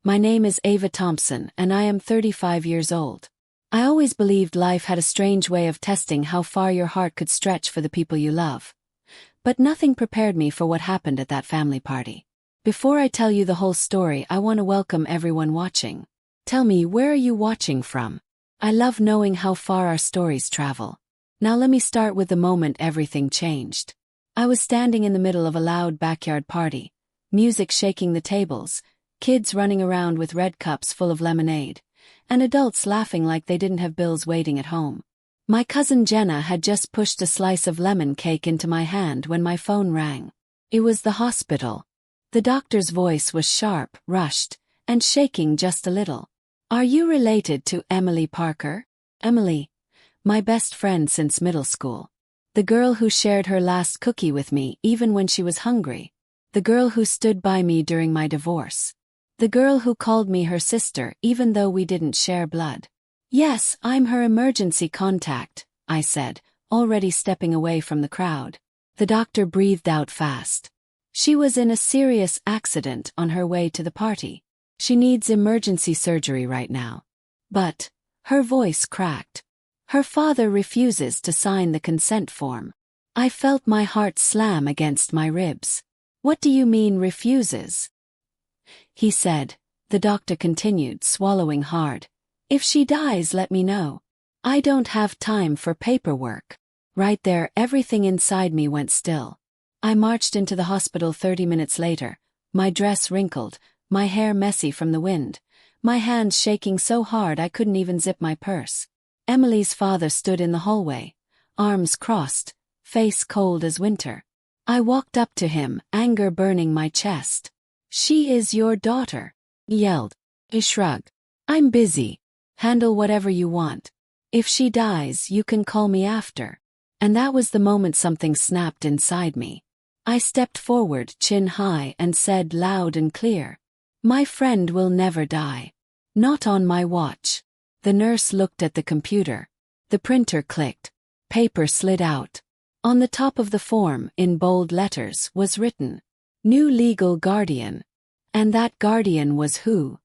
My name is Ava Thompson, and I am 35 years old. I always believed life had a strange way of testing how far your heart could stretch for the people you love. But nothing prepared me for what happened at that family party. Before I tell you the whole story, I want to welcome everyone watching. Tell me, where are you watching from? I love knowing how far our stories travel. Now let me start with the moment everything changed. I was standing in the middle of a loud backyard party, music shaking the tables, kids running around with red cups full of lemonade, and adults laughing like they didn't have bills waiting at home. My cousin Jenna had just pushed a slice of lemon cake into my hand when my phone rang. It was the hospital. The doctor's voice was sharp, rushed, and shaking just a little. "Are you related to Emily Parker?" Emily, my best friend since middle school. The girl who shared her last cookie with me even when she was hungry. The girl who stood by me during my divorce. The girl who called me her sister even though we didn't share blood. "Yes, I'm her emergency contact," I said, already stepping away from the crowd. The doctor breathed out fast. "She was in a serious accident on her way to the party. She needs emergency surgery right now." But her voice cracked. "Her father refuses to sign the consent form." I felt my heart slam against my ribs. "What do you mean refuses?" He said. The doctor continued, swallowing hard. "If she dies, let me know. I don't have time for paperwork." Right there, everything inside me went still. I marched into the hospital 30 minutes later, my dress wrinkled, my hair messy from the wind, my hands shaking so hard I couldn't even zip my purse. Emily's father stood in the hallway, arms crossed, face cold as winter. I walked up to him, anger burning my chest. "She is your daughter," he yelled. He shrugged. "I'm busy. Handle whatever you want. If she dies, you can call me after." And that was the moment something snapped inside me. I stepped forward, chin high, and said loud and clear, "My friend will never die. Not on my watch." The nurse looked at the computer. The printer clicked. Paper slid out. On the top of the form, in bold letters, was written, "New legal guardian." And that guardian was who?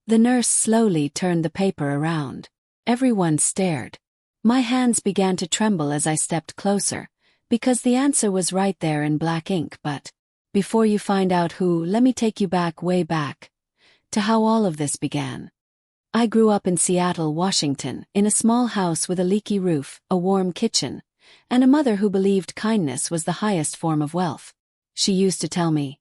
The nurse slowly turned the paper around. Everyone stared. My hands began to tremble as I stepped closer, because the answer was right there in black ink. But before you find out who, let me take you back, way back, to how all of this began. I grew up in Seattle, Washington, in a small house with a leaky roof, a warm kitchen, and a mother who believed kindness was the highest form of wealth. She used to tell me,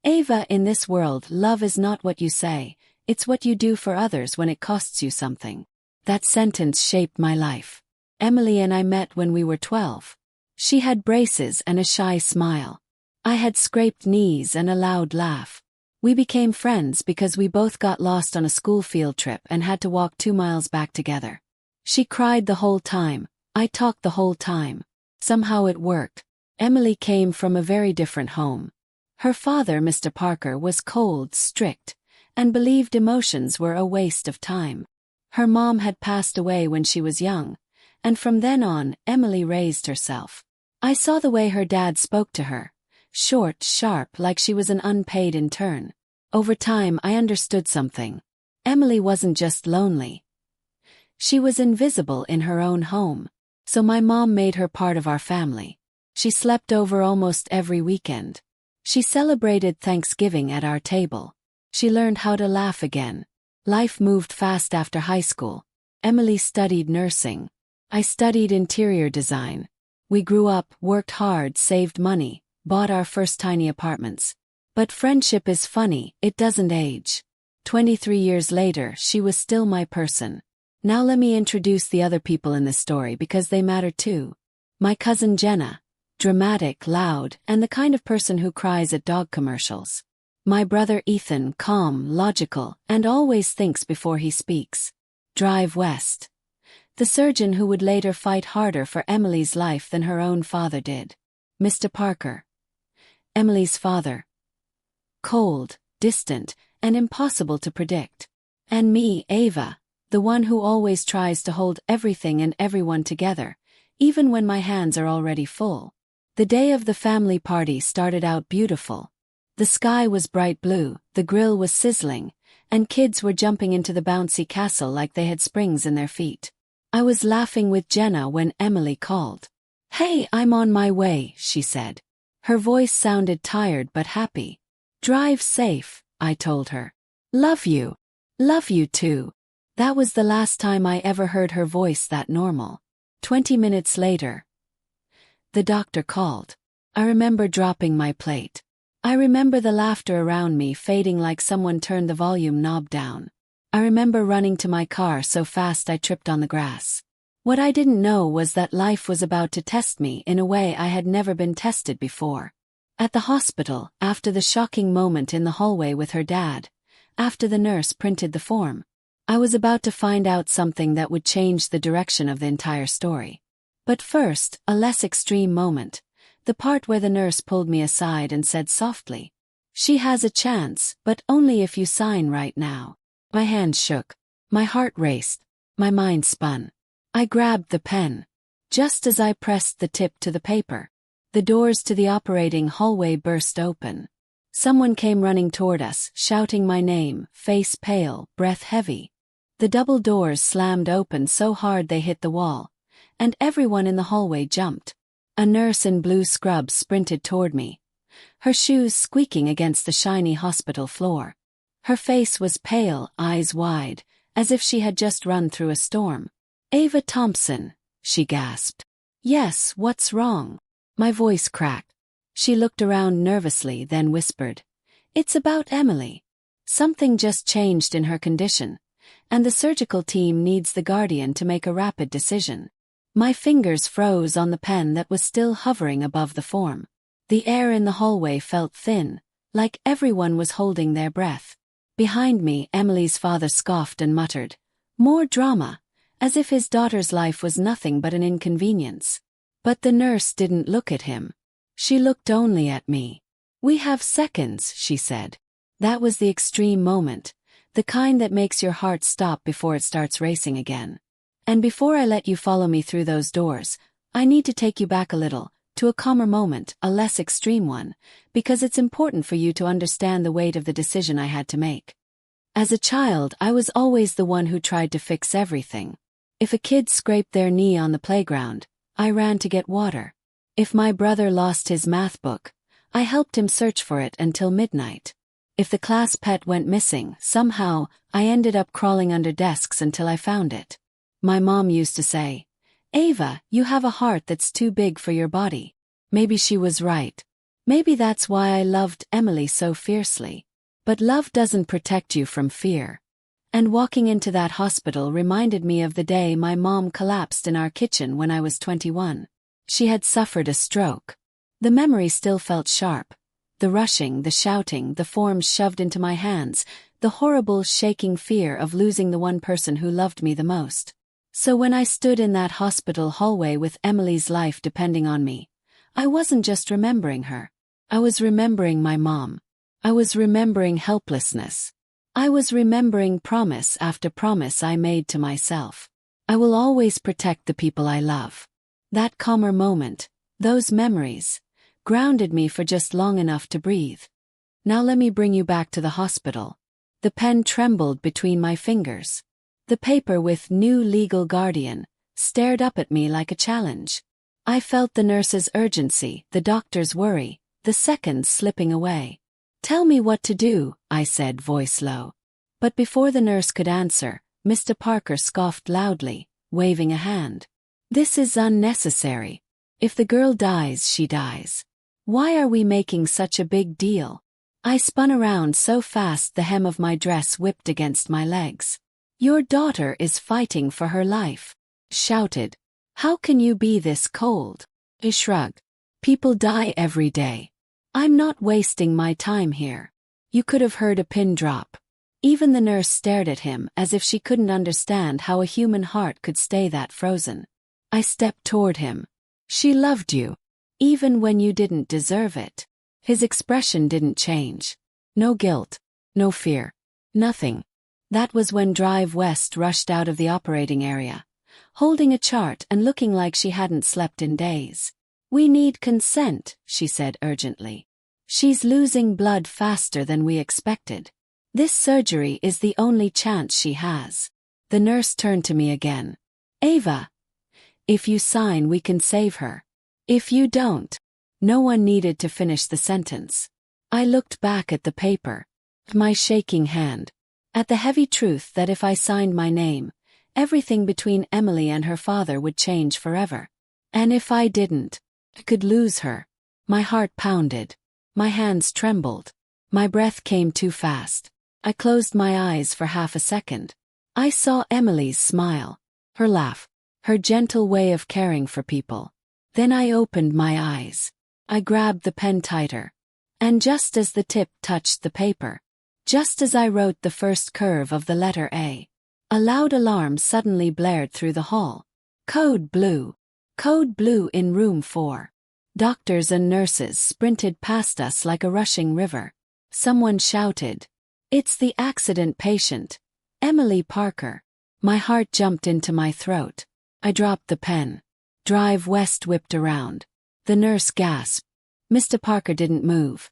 "Ava, in this world, love is not what you say, it's what you do for others when it costs you something." That sentence shaped my life. Emily and I met when we were 12. She had braces and a shy smile. I had scraped knees and a loud laugh. We became friends because we both got lost on a school field trip and had to walk 2 miles back together. She cried the whole time. I talked the whole time. Somehow it worked. Emily came from a very different home. Her father, Mr. Parker, was cold, strict, and believed emotions were a waste of time. Her mom had passed away when she was young, and from then on, Emily raised herself. I saw the way her dad spoke to her, short, sharp, like she was an unpaid intern. Over time, I understood something. Emily wasn't just lonely. She was invisible in her own home, so my mom made her part of our family. She slept over almost every weekend. She celebrated Thanksgiving at our table. She learned how to laugh again. Life moved fast after high school. Emily studied nursing. I studied interior design. We grew up, worked hard, saved money, bought our first tiny apartments. But friendship is funny, it doesn't age. 23 years later, she was still my person. Now let me introduce the other people in this story because they matter too. My cousin Jenna, dramatic, loud, and the kind of person who cries at dog commercials. My brother Ethan, calm, logical, and always thinks before he speaks. Drive West. The surgeon who would later fight harder for Emily's life than her own father did. Mr. Parker. Emily's father. Cold, distant, and impossible to predict. And me, Ava, the one who always tries to hold everything and everyone together, even when my hands are already full. The day of the family party started out beautiful. The sky was bright blue, the grill was sizzling, and kids were jumping into the bouncy castle like they had springs in their feet. I was laughing with Jenna when Emily called. "Hey, I'm on my way," she said. Her voice sounded tired but happy. "Drive safe," I told her. "Love you." "Love you too." That was the last time I ever heard her voice that normal. 20 minutes later, the doctor called. I remember dropping my plate. I remember the laughter around me fading like someone turned the volume knob down. I remember running to my car so fast I tripped on the grass. What I didn't know was that life was about to test me in a way I had never been tested before. At the hospital, after the shocking moment in the hallway with her dad, after the nurse printed the form, I was about to find out something that would change the direction of the entire story. But first, a less extreme moment, the part where the nurse pulled me aside and said softly, "She has a chance, but only if you sign right now." My hands shook. My heart raced. My mind spun. I grabbed the pen. Just as I pressed the tip to the paper, the doors to the operating hallway burst open. Someone came running toward us, shouting my name, face pale, breath heavy. The double doors slammed open so hard they hit the wall, and everyone in the hallway jumped. A nurse in blue scrubs sprinted toward me, her shoes squeaking against the shiny hospital floor. Her face was pale, eyes wide, as if she had just run through a storm. "Ava Thompson," she gasped. "Yes, what's wrong?" My voice cracked. She looked around nervously, then whispered, "It's about Emily. Something just changed in her condition, and the surgical team needs the Guardian to make a rapid decision." My fingers froze on the pen that was still hovering above the form. The air in the hallway felt thin, like everyone was holding their breath. Behind me, Emily's father scoffed and muttered, "More drama," as if his daughter's life was nothing but an inconvenience. But the nurse didn't look at him. She looked only at me. "We have seconds," she said. That was the extreme moment, the kind that makes your heart stop before it starts racing again. "And before I let you follow me through those doors, I need to take you back a little, to a calmer moment, a less extreme one, because it's important for you to understand the weight of the decision I had to make. As a child, I was always the one who tried to fix everything. If a kid scraped their knee on the playground, I ran to get water. If my brother lost his math book, I helped him search for it until midnight. If the class pet went missing, somehow, I ended up crawling under desks until I found it. My mom used to say, "Ava, you have a heart that's too big for your body." Maybe she was right. Maybe that's why I loved Emily so fiercely. But love doesn't protect you from fear. And walking into that hospital reminded me of the day my mom collapsed in our kitchen when I was 21. She had suffered a stroke. The memory still felt sharp. The rushing, the shouting, the forms shoved into my hands, the horrible shaking fear of losing the one person who loved me the most. So when I stood in that hospital hallway with Emily's life depending on me, I wasn't just remembering her. I was remembering my mom. I was remembering helplessness. I was remembering promise after promise I made to myself. I will always protect the people I love. That calmer moment, those memories, grounded me for just long enough to breathe. Now let me bring you back to the hospital. The pen trembled between my fingers. The paper with "New Legal Guardian" stared up at me like a challenge. I felt the nurse's urgency, the doctor's worry, the seconds slipping away. "Tell me what to do," I said, voice low. But before the nurse could answer, Mr. Parker scoffed loudly, waving a hand. "This is unnecessary. If the girl dies, she dies. Why are we making such a big deal?" I spun around so fast the hem of my dress whipped against my legs. "Your daughter is fighting for her life," shouted. "How can you be this cold?" He shrugged. "People die every day. I'm not wasting my time here." You could have heard a pin drop. Even the nurse stared at him as if she couldn't understand how a human heart could stay that frozen. I stepped toward him. "She loved you. Even when you didn't deserve it." His expression didn't change. No guilt. No fear. Nothing. That was when Drive West rushed out of the operating area, holding a chart and looking like she hadn't slept in days. "We need consent," she said urgently. "She's losing blood faster than we expected." This surgery is the only chance she has. The nurse turned to me again. Ava, if you sign, we can save her. If you don't. No one needed to finish the sentence. I looked back at the paper, my shaking hand, at the heavy truth that if I signed my name, everything between Emily and her father would change forever. And if I didn't, I could lose her. My heart pounded. My hands trembled. My breath came too fast. I closed my eyes for half a second. I saw Emily's smile, her laugh, her gentle way of caring for people. Then I opened my eyes. I grabbed the pen tighter. And just as the tip touched the paper, just as I wrote the first curve of the letter A loud alarm suddenly blared through the hall. Code blue. Code blue in room 4. Doctors and nurses sprinted past us like a rushing river. Someone shouted, "It's the accident patient, Emily Parker." My heart jumped into my throat. I dropped the pen. Drive West whipped around. The nurse gasped. Mr. Parker didn't move.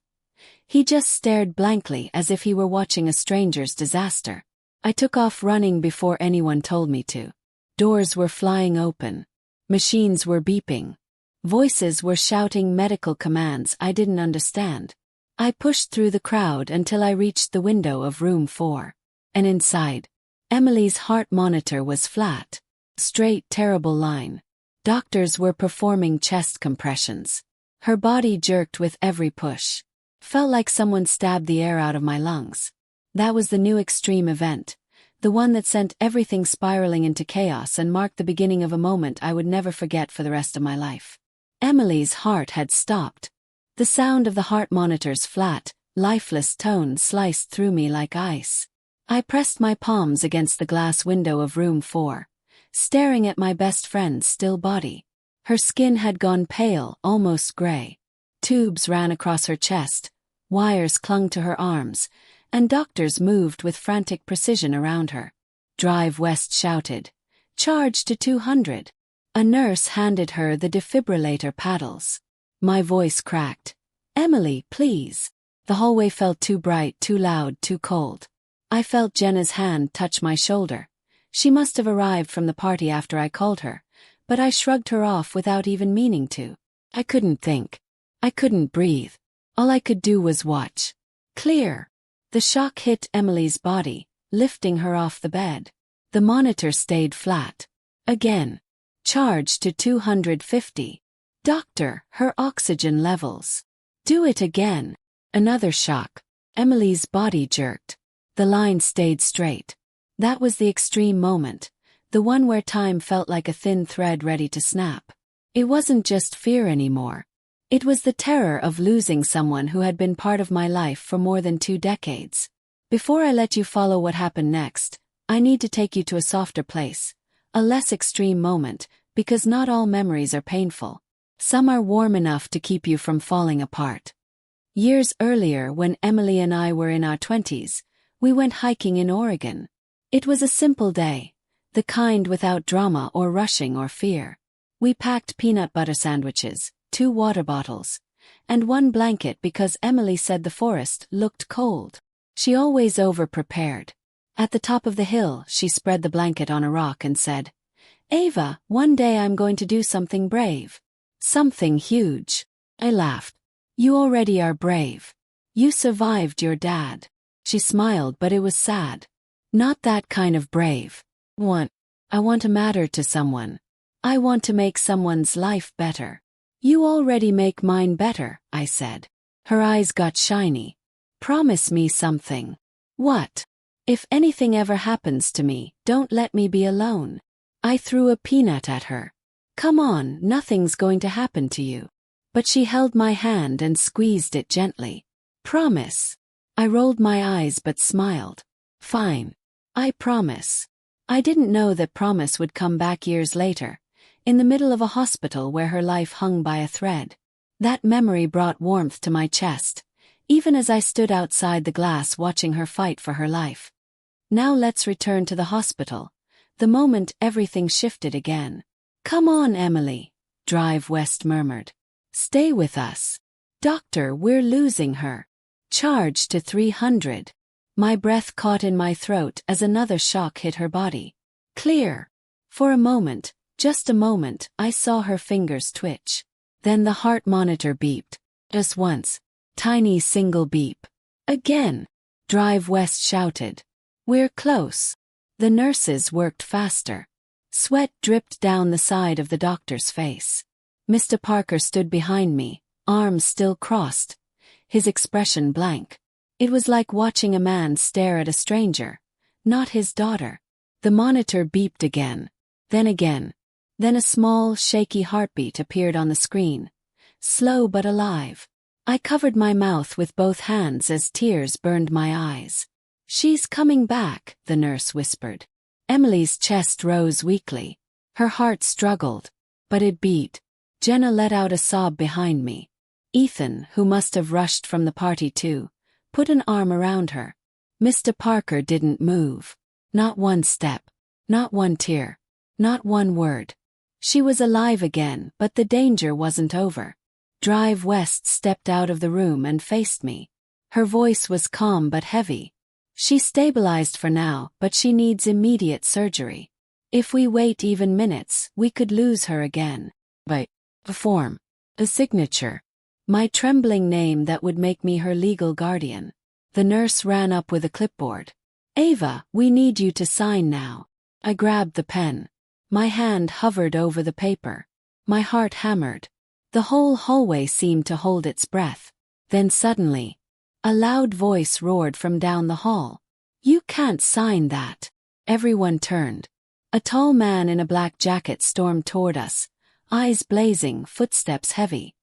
He just stared blankly as if he were watching a stranger's disaster. I took off running before anyone told me to. Doors were flying open. Machines were beeping. Voices were shouting medical commands I didn't understand. I pushed through the crowd until I reached the window of room 4. And inside, Emily's heart monitor was flat. Straight, terrible line. Doctors were performing chest compressions. Her body jerked with every push. Felt like someone stabbed the air out of my lungs. That was the new extreme event. The one that sent everything spiraling into chaos and marked the beginning of a moment I would never forget for the rest of my life. Emily's heart had stopped. The sound of the heart monitor's flat, lifeless tone sliced through me like ice. I pressed my palms against the glass window of room 4, staring at my best friend's still body. Her skin had gone pale, almost gray. Tubes ran across her chest, wires clung to her arms, and doctors moved with frantic precision around her. Drive West shouted, "Charge to 200. A nurse handed her the defibrillator paddles. My voice cracked. "Emily, please." The hallway felt too bright, too loud, too cold. I felt Jenna's hand touch my shoulder. She must have arrived from the party after I called her, but I shrugged her off without even meaning to. I couldn't think. I couldn't breathe. All I could do was watch. Clear. The shock hit Emily's body, lifting her off the bed. The monitor stayed flat. Again. Charge to 250. Doctor, her oxygen levels. Do it again. Another shock. Emily's body jerked. The line stayed straight. That was the extreme moment, the one where time felt like a thin thread ready to snap. It wasn't just fear anymore. It was the terror of losing someone who had been part of my life for more than 2 decades. Before I let you follow what happened next, I need to take you to a softer place, a less extreme moment, because not all memories are painful. Some are warm enough to keep you from falling apart. Years earlier, when Emily and I were in our 20s, we went hiking in Oregon. It was a simple day, the kind without drama or rushing or fear. We packed peanut butter sandwiches, 2 water bottles, and 1 blanket because Emily said the forest looked cold. She always over-prepared. At the top of the hill, she spread the blanket on a rock and said, "Ava, one day I'm going to do something brave. Something huge." I laughed. "You already are brave. You survived your dad." She smiled, but it was sad. "Not that kind of brave. I want to matter to someone. I want to make someone's life better." "You already make mine better," I said. Her eyes got shiny. "Promise me something." "What?" "If anything ever happens to me, don't let me be alone." I threw a peanut at her. "Come on, nothing's going to happen to you." But she held my hand and squeezed it gently. "Promise." I rolled my eyes but smiled. "Fine. I promise." I didn't know that promise would come back years later, in the middle of a hospital where her life hung by a thread. That memory brought warmth to my chest, even as I stood outside the glass watching her fight for her life. Now let's return to the hospital. The moment everything shifted again. "Come on, Emily," Drive West murmured. "Stay with us. Doctor, we're losing her. Charge to 300. My breath caught in my throat as another shock hit her body. Clear. For a moment, just a moment, I saw her fingers twitch. Then the heart monitor beeped. Just once. Tiny single beep. Again. Drive West shouted. We're close. The nurses worked faster. Sweat dripped down the side of the doctor's face. Mr. Parker stood behind me, arms still crossed, his expression blank. It was like watching a man stare at a stranger, not his daughter. The monitor beeped again. Then a small, shaky heartbeat appeared on the screen. Slow but alive. I covered my mouth with both hands as tears burned my eyes. She's coming back, the nurse whispered. Emily's chest rose weakly. Her heart struggled, but it beat. Jenna let out a sob behind me. Ethan, who must have rushed from the party too, put an arm around her. Mr. Parker didn't move. Not one step. Not one tear. Not one word. She was alive again, but the danger wasn't over. Drive West stepped out of the room and faced me. Her voice was calm but heavy. She's stabilized for now, but she needs immediate surgery. If we wait even minutes, we could lose her again. But a form. A signature. My trembling name that would make me her legal guardian. The nurse ran up with a clipboard. Ava, we need you to sign now. I grabbed the pen. My hand hovered over the paper. My heart hammered. The whole hallway seemed to hold its breath. Then suddenly, a loud voice roared from down the hall. You can't sign that. Everyone turned. A tall man in a black jacket stormed toward us, eyes blazing, footsteps heavy.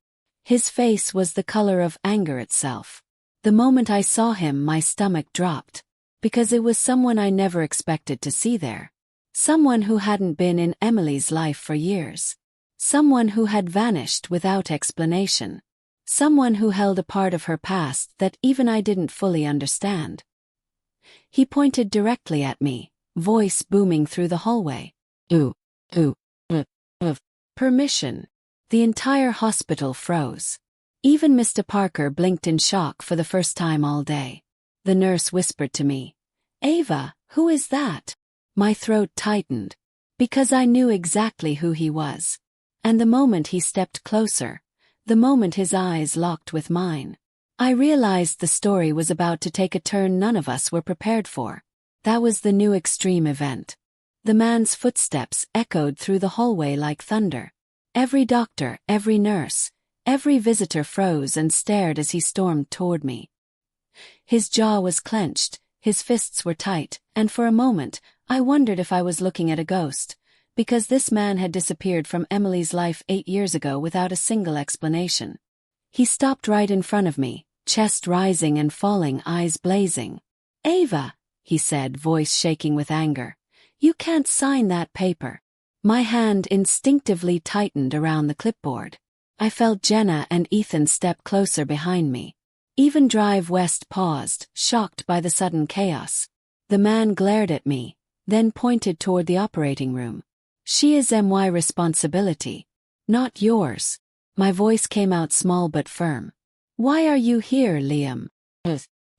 His face was the color of anger itself. The moment I saw him, my stomach dropped, because it was someone I never expected to see there. Someone who hadn't been in Emily's life for years. Someone who had vanished without explanation. Someone who held a part of her past that even I didn't fully understand. He pointed directly at me, voice booming through the hallway. Permission. The entire hospital froze. Even Mr. Parker blinked in shock for the first time all day. The nurse whispered to me, Ava, who is that? My throat tightened, because I knew exactly who he was. And the moment he stepped closer, the moment his eyes locked with mine, I realized the story was about to take a turn none of us were prepared for. That was the new extreme event. The man's footsteps echoed through the hallway like thunder. Every doctor, every nurse, every visitor froze and stared as he stormed toward me. His jaw was clenched, his fists were tight, and for a moment, I wondered if I was looking at a ghost, because this man had disappeared from Emily's life 8 years ago without a single explanation. He stopped right in front of me, chest rising and falling, eyes blazing. Ava, he said, voice shaking with anger. You can't sign that paper. My hand instinctively tightened around the clipboard. I felt Jenna and Ethan step closer behind me. Even Drive West paused, shocked by the sudden chaos. The man glared at me, then pointed toward the operating room. She is my responsibility, not yours. My voice came out small but firm. Why are you here, Liam?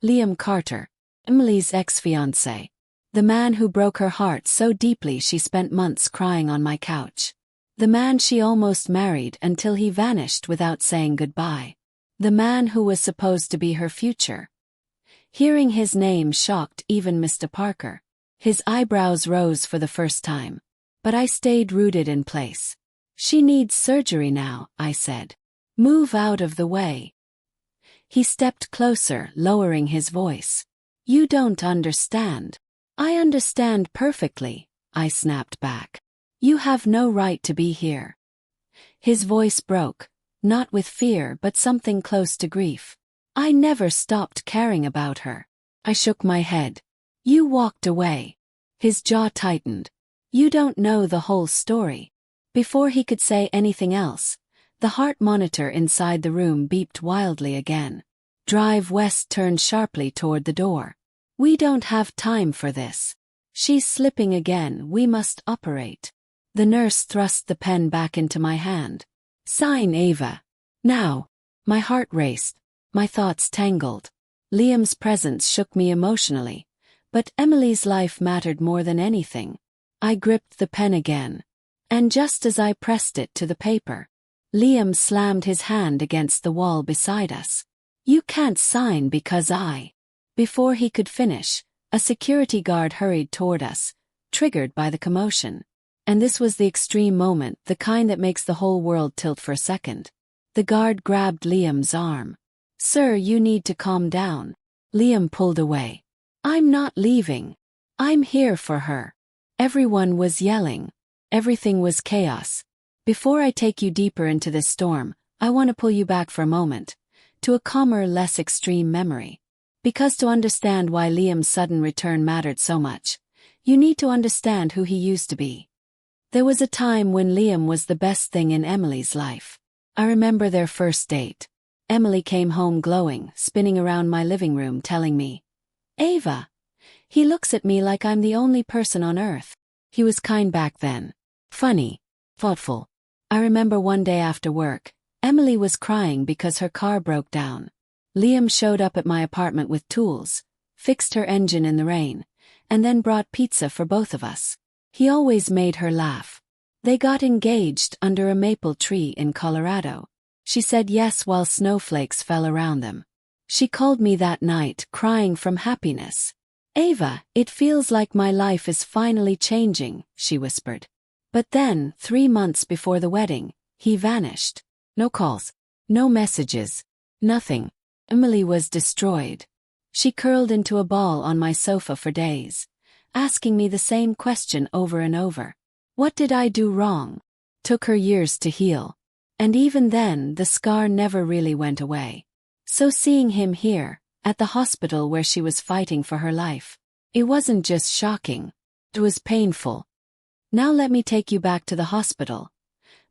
Liam Carter, Emily's ex-fiancé. The man who broke her heart so deeply she spent months crying on my couch. The man she almost married until he vanished without saying goodbye. The man who was supposed to be her future. Hearing his name shocked even Mr. Parker. His eyebrows rose for the first time. But I stayed rooted in place. She needs surgery now, I said. Move out of the way. He stepped closer, lowering his voice. You don't understand. I understand perfectly, I snapped back. You have no right to be here. His voice broke, not with fear but something close to grief. I never stopped caring about her. I shook my head. You walked away. His jaw tightened. You don't know the whole story. Before he could say anything else, the heart monitor inside the room beeped wildly again. Drive West turned sharply toward the door. We don't have time for this. She's slipping again, we must operate. The nurse thrust the pen back into my hand. Sign, Ava. Now. My heart raced. My thoughts tangled. Liam's presence shook me emotionally, but Emily's life mattered more than anything. I gripped the pen again, and just as I pressed it to the paper, Liam slammed his hand against the wall beside us. "You can't sign because I—" Before he could finish, a security guard hurried toward us, triggered by the commotion. And this was the extreme moment, the kind that makes the whole world tilt for a second. The guard grabbed Liam's arm. "Sir, you need to calm down." Liam pulled away. "I'm not leaving. I'm here for her." Everyone was yelling. Everything was chaos. Before I take you deeper into this storm, I want to pull you back for a moment, to a calmer, less extreme memory. Because to understand why Liam's sudden return mattered so much, you need to understand who he used to be. There was a time when Liam was the best thing in Emily's life. I remember their first date. Emily came home glowing, spinning around my living room telling me, "Ava, he looks at me like I'm the only person on earth." He was kind back then. Funny. Thoughtful. I remember one day after work, Emily was crying because her car broke down. Liam showed up at my apartment with tools, fixed her engine in the rain, and then brought pizza for both of us. He always made her laugh. They got engaged under a maple tree in Colorado. She said yes while snowflakes fell around them. She called me that night, crying from happiness. "Ava, it feels like my life is finally changing," she whispered. But then, 3 months before the wedding, he vanished. No calls, no messages, nothing. Emily was destroyed. She curled into a ball on my sofa for days, asking me the same question over and over. What did I do wrong? Took her years to heal. And even then, the scar never really went away. So seeing him here, at the hospital where she was fighting for her life, it wasn't just shocking. It was painful. Now let me take you back to the hospital.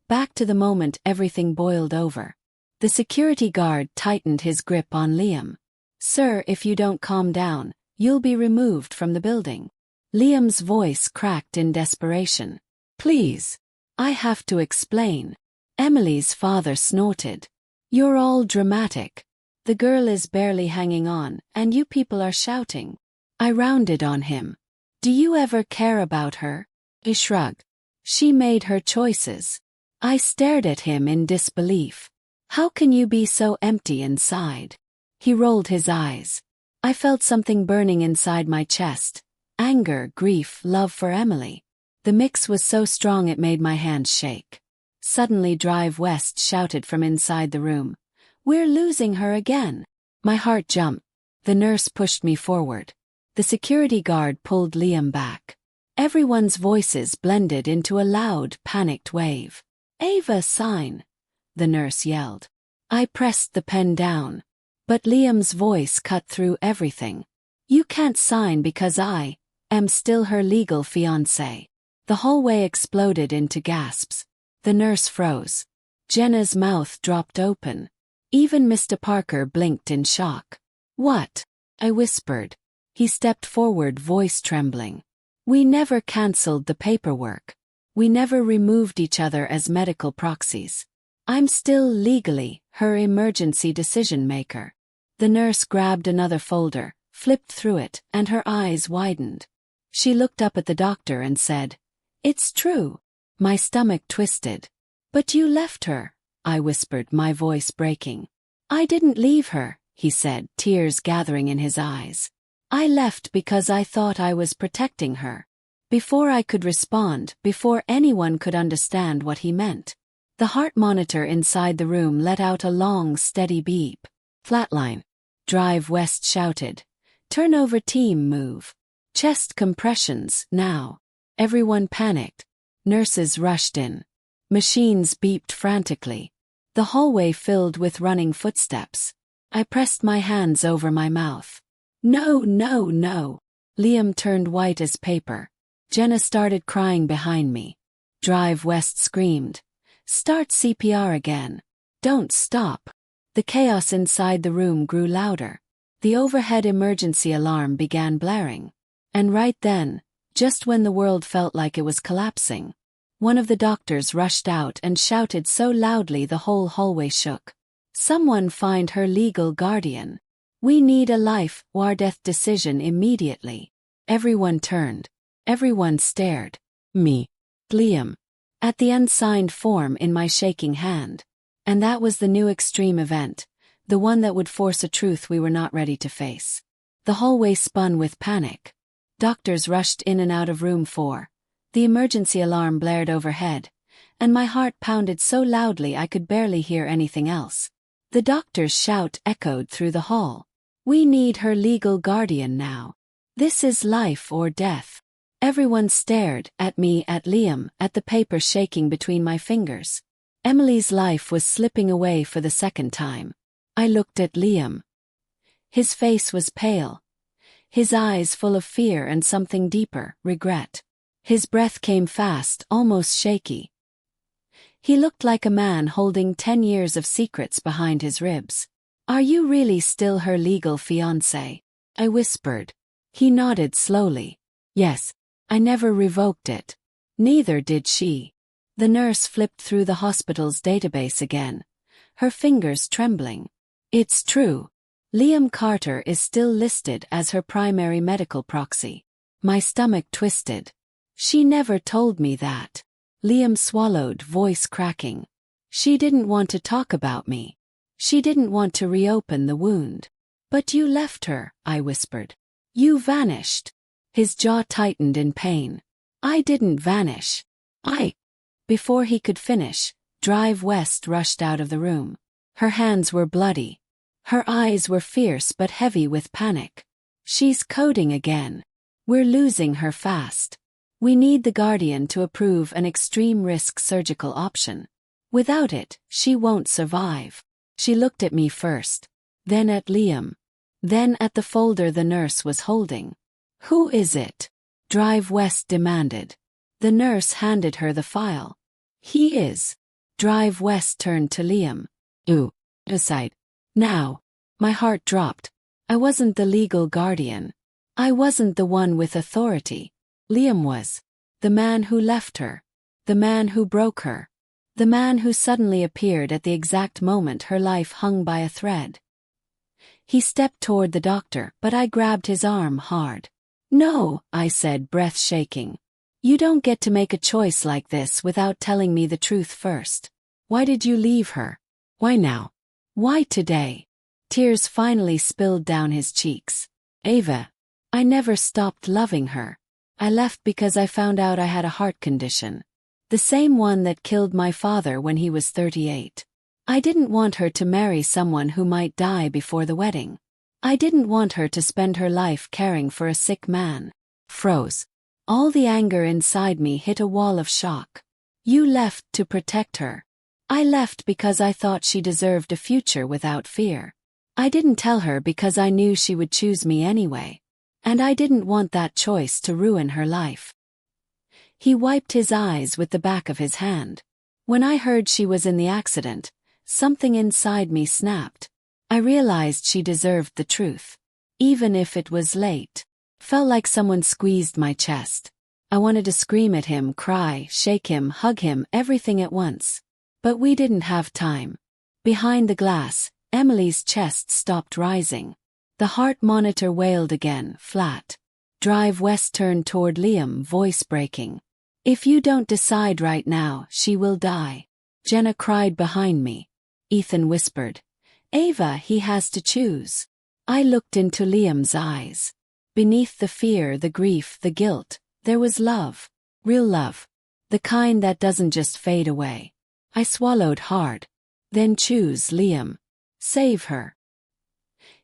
Back to the moment everything boiled over. The security guard tightened his grip on Liam. "Sir, if you don't calm down, you'll be removed from the building." Liam's voice cracked in desperation. "Please. I have to explain." Emily's father snorted. "You're all dramatic. The girl is barely hanging on, and you people are shouting." I rounded on him. "Do you ever care about her?" He shrugged. "She made her choices." I stared at him in disbelief. "How can you be so empty inside?" He rolled his eyes. I felt something burning inside my chest. Anger, grief, love for Emily. The mix was so strong it made my hands shake. Suddenly Drive West shouted from inside the room. "We're losing her again." My heart jumped. The nurse pushed me forward. The security guard pulled Liam back. Everyone's voices blended into a loud, panicked wave. "Ava, sign!" the nurse yelled. I pressed the pen down. But Liam's voice cut through everything. "You can't sign because I am still her legal fiancé." The hallway exploded into gasps. The nurse froze. Jenna's mouth dropped open. Even Mr. Parker blinked in shock. "What?" I whispered. He stepped forward, voice trembling. "We never cancelled the paperwork. We never removed each other as medical proxies. I'm still legally her emergency decision maker." The nurse grabbed another folder, flipped through it, and her eyes widened. She looked up at the doctor and said, "It's true." My stomach twisted. "But you left her," I whispered, my voice breaking. "I didn't leave her," he said, tears gathering in his eyes. "I left because I thought I was protecting her." Before I could respond, before anyone could understand what he meant, the heart monitor inside the room let out a long, steady beep. "Flatline." Drive West shouted. "Turn over team, move. Chest compressions, now." Everyone panicked. Nurses rushed in. Machines beeped frantically. The hallway filled with running footsteps. I pressed my hands over my mouth. "No, no, no." Liam turned white as paper. Jenna started crying behind me. Drive West screamed. "Start CPR again. Don't stop." The chaos inside the room grew louder. The overhead emergency alarm began blaring. And right then, just when the world felt like it was collapsing, one of the doctors rushed out and shouted so loudly the whole hallway shook. "Someone find her legal guardian." We need a life or death decision immediately. Everyone turned. Everyone stared. Me. Liam. At the unsigned form in my shaking hand. And that was the new extreme event, the one that would force a truth we were not ready to face. The hallway spun with panic. Doctors rushed in and out of room 4. The emergency alarm blared overhead, and my heart pounded so loudly I could barely hear anything else. The doctor's shout echoed through the hall. We need her legal guardian now. This is life or death. Everyone stared at me, at Liam, at the paper shaking between my fingers. Emily's life was slipping away for the second time. I looked at Liam. His face was pale. His eyes full of fear and something deeper, regret. His breath came fast, almost shaky. He looked like a man holding 10 years of secrets behind his ribs. Are you really still her legal fiancé? I whispered. He nodded slowly. Yes, I never revoked it. Neither did she. The nurse flipped through the hospital's database again, her fingers trembling. It's true. Liam Carter is still listed as her primary medical proxy. My stomach twisted. She never told me that. Liam swallowed, voice cracking. She didn't want to talk about me. She didn't want to reopen the wound. But you left her, I whispered. You vanished. His jaw tightened in pain. I didn't vanish. Before he could finish, Drive West rushed out of the room. Her hands were bloody. Her eyes were fierce but heavy with panic. She's coding again. We're losing her fast. We need the guardian to approve an extreme risk surgical option. Without it, she won't survive. She looked at me first, then at Liam, then at the folder the nurse was holding. Who is it? Drive West demanded. The nurse handed her the file. He is. Drive West turned to Liam. Aside. Now. My heart dropped. I wasn't the legal guardian. I wasn't the one with authority. Liam was. The man who left her. The man who broke her. The man who suddenly appeared at the exact moment her life hung by a thread. He stepped toward the doctor, but I grabbed his arm hard. No, I said, breath shaking. You don't get to make a choice like this without telling me the truth first. Why did you leave her? Why now? Why today? Tears finally spilled down his cheeks. Ava. I never stopped loving her. I left because I found out I had a heart condition. The same one that killed my father when he was 38. I didn't want her to marry someone who might die before the wedding. I didn't want her to spend her life caring for a sick man. Froze. All the anger inside me hit a wall of shock. You left to protect her. I left because I thought she deserved a future without fear. I didn't tell her because I knew she would choose me anyway. And I didn't want that choice to ruin her life. He wiped his eyes with the back of his hand. When I heard she was in the accident, something inside me snapped. I realized she deserved the truth. Even if it was late. Felt like someone squeezed my chest. I wanted to scream at him, cry, shake him, hug him, everything at once. But we didn't have time. Behind the glass, Emily's chest stopped rising. The heart monitor wailed again, flat. Drive West turned toward Liam, voice breaking. If you don't decide right now, she will die. Jenna cried behind me. Ethan whispered. Ava, he has to choose. I looked into Liam's eyes. Beneath the fear, the grief, the guilt, there was love. Real love. The kind that doesn't just fade away. I swallowed hard. Then choose Liam. Save her.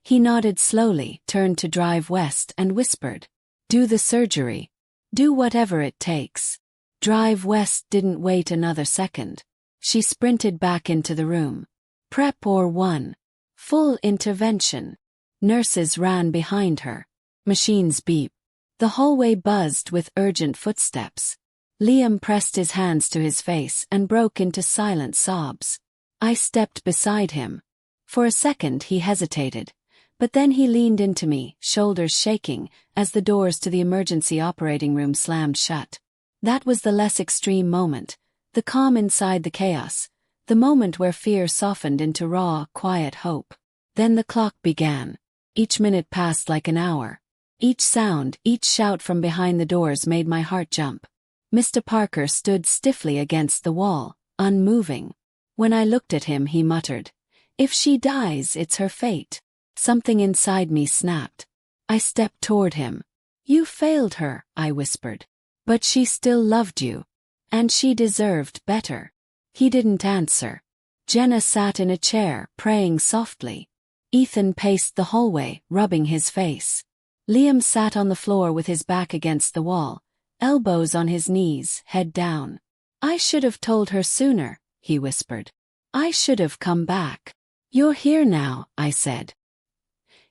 He nodded slowly, turned to Drive West and whispered. Do the surgery. Do whatever it takes. Drive West didn't wait another second. She sprinted back into the room. Prep or 1. Full intervention. Nurses ran behind her. Machines beep. The hallway buzzed with urgent footsteps. Liam pressed his hands to his face and broke into silent sobs. I stepped beside him. For a second he hesitated, but then he leaned into me, shoulders shaking, as the doors to the emergency operating room slammed shut. That was the less extreme moment, the calm inside the chaos, the moment where fear softened into raw, quiet hope. Then the clock began. Each minute passed like an hour. Each sound, each shout from behind the doors made my heart jump. Mr. Parker stood stiffly against the wall, unmoving. When I looked at him, he muttered, "If she dies, it's her fate." Something inside me snapped. I stepped toward him. "You failed her," I whispered. "But she still loved you. And she deserved better." He didn't answer. Jenna sat in a chair, praying softly. Ethan paced the hallway, rubbing his face. Liam sat on the floor with his back against the wall, elbows on his knees, head down. "I should have told her sooner," he whispered. "I should have come back." "You're here now," I said.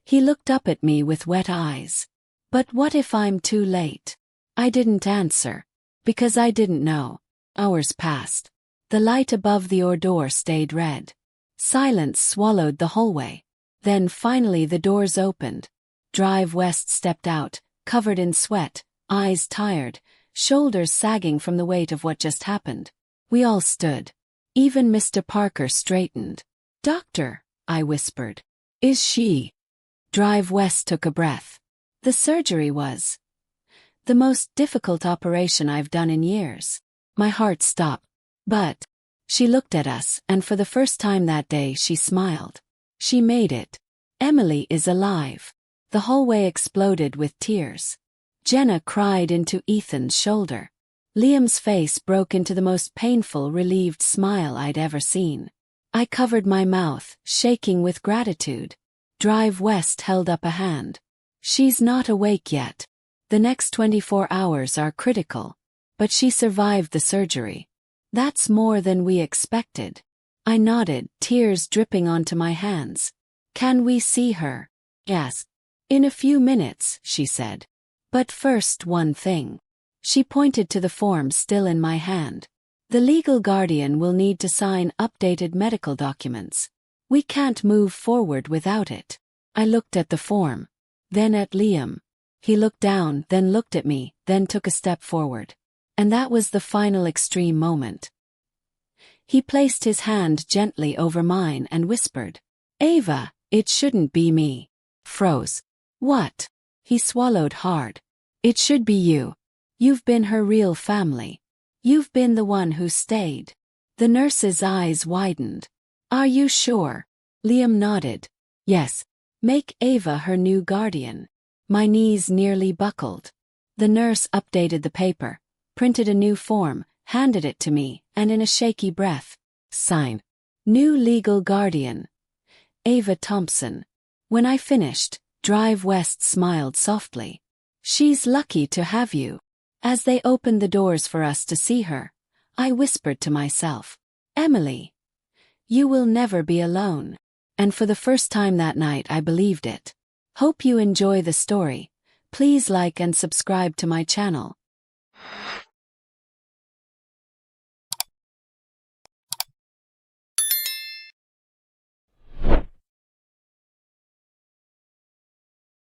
He looked up at me with wet eyes. "But what if I'm too late?" I didn't answer. Because I didn't know. Hours passed. The light above the door stayed red. Silence swallowed the hallway. Then finally the doors opened. Drive West stepped out, covered in sweat, eyes tired, shoulders sagging from the weight of what just happened. We all stood. Even Mr. Parker straightened. "Doctor," I whispered. "Is she?" Drive West took a breath. "The surgery was the most difficult operation I've done in years." My heart stopped. "But..." She looked at us, and for the first time that day she smiled. "She made it. Emily is alive." The hallway exploded with tears. Jenna cried into Ethan's shoulder. Liam's face broke into the most painful, relieved smile I'd ever seen. I covered my mouth, shaking with gratitude. Drive West held up a hand. "She's not awake yet. The next 24 hours are critical. But she survived the surgery. That's more than we expected." I nodded, tears dripping onto my hands. "Can we see her?" "Yes. In a few minutes," she said. "But first, one thing." She pointed to the form still in my hand. "The legal guardian will need to sign updated medical documents. We can't move forward without it." I looked at the form. Then at Liam. He looked down, then looked at me, then took a step forward. And that was the final extreme moment. He placed his hand gently over mine and whispered, "Ava, it shouldn't be me." Froze. "What?" He swallowed hard. "It should be you. You've been her real family. You've been the one who stayed." The nurse's eyes widened. "Are you sure?" Liam nodded. "Yes. Make Ava her new guardian." My knees nearly buckled. The nurse updated the paper, printed a new form, handed it to me, and in a shaky breath, "Sign. New legal guardian. Ava Thompson." When I finished, Drive West smiled softly. "She's lucky to have you." As they opened the doors for us to see her, I whispered to myself, "Emily, you will never be alone." And for the first time that night I believed it. Hope you enjoy the story. Please like and subscribe to my channel.